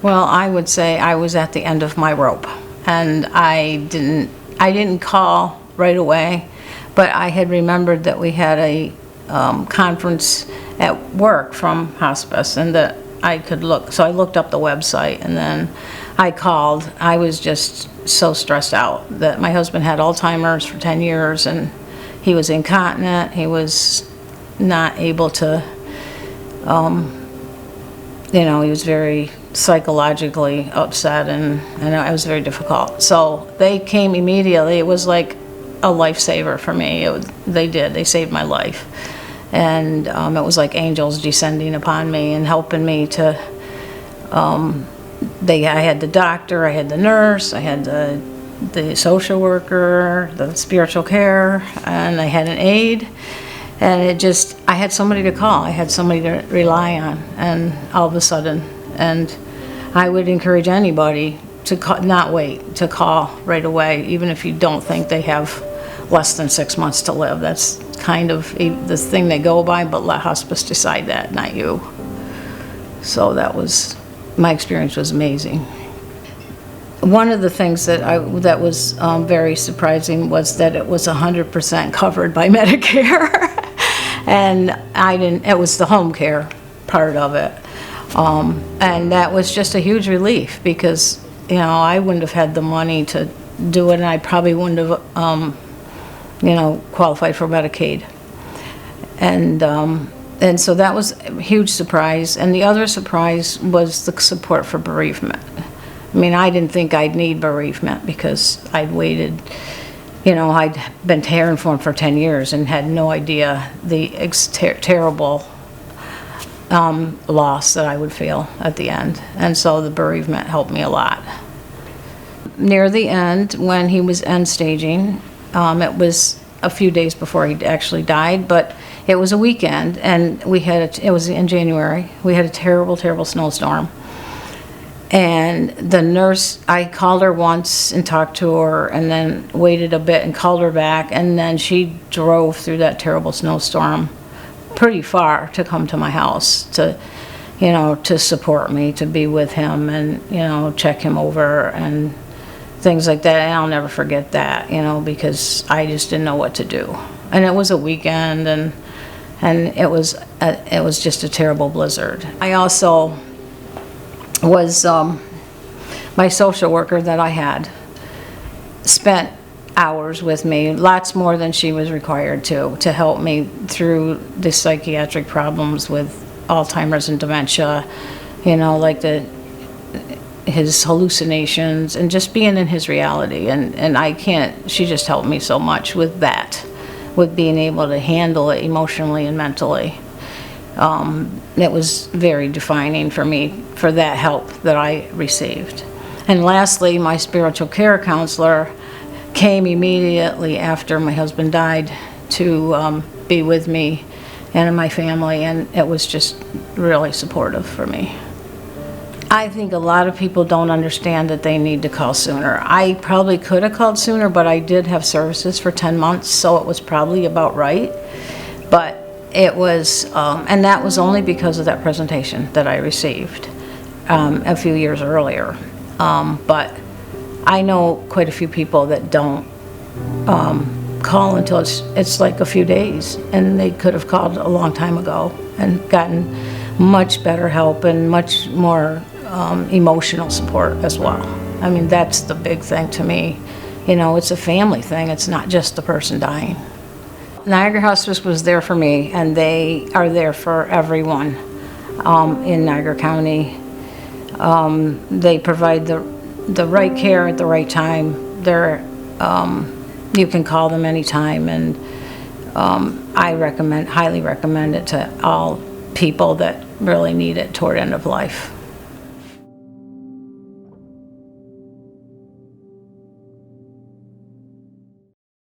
Well, I would say I was at the end of my rope, and I didn't call right away, but I had remembered that we had a conference at work from hospice, and that I could look. So I looked up the website, and then I called. I was just so stressed out that my husband had Alzheimer's for 10 years, and he was incontinent. He was not able to, he was very psychologically upset, and it was very difficult. So they came immediately. It was like a lifesaver for me. They saved my life. And it was like angels descending upon me and helping me to, I had the doctor, I had the nurse, I had the social worker, the spiritual care, and I had an aide. And I had somebody to call, I had somebody to rely on, and all of a sudden, and I would encourage anybody to not wait, to call right away, even if you don't think they have less than 6 months to live. That's kind of the thing they go by, but let hospice decide that, not you. So my experience was amazing. One of the things that was very surprising was that it was 100% covered by Medicare. And it was the home care part of it. And that was just a huge relief, because, I wouldn't have had the money to do it, and I probably wouldn't have, qualified for Medicaid. And so that was a huge surprise. And the other surprise was the support for bereavement. I mean, I didn't think I'd need bereavement, because I'd waited, I'd been caring for him for 10 years and had no idea the terrible loss that I would feel at the end. And so the bereavement helped me a lot. Near the end, when he was end staging, it was a few days before he actually died, but it was a weekend, and it was in January. We had a terrible, terrible snowstorm. And the nurse, I called her once and talked to her, and then waited a bit and called her back, and then she drove through that terrible snowstorm pretty far to come to my house to support me, to be with him, and, check him over and things like that. And I'll never forget that, because I just didn't know what to do. And it was a weekend, and it was just a terrible blizzard. I also was, my social worker that I had spent hours with me, lots more than she was required to help me through the psychiatric problems with Alzheimer's and dementia, like his hallucinations, and just being in his reality. And she just helped me so much with that, with being able to handle it emotionally and mentally. It was very defining for me, for that help that I received. And lastly, my spiritual care counselor came immediately after my husband died to be with me and my family, and it was just really supportive for me. I think a lot of people don't understand that they need to call sooner. I probably could have called sooner, but I did have services for 10 months, so it was probably about right. But it was, and that was only because of that presentation that I received a few years earlier. But I know quite a few people that don't call until it's like a few days, and they could have called a long time ago and gotten much better help and much more emotional support as well. I mean, that's the big thing to me. It's a family thing. It's not just the person dying. Niagara Hospice was there for me, and they are there for everyone in Niagara County. They provide the right care at the right time. You can call them anytime, and I highly recommend it to all people that really need it toward end of life.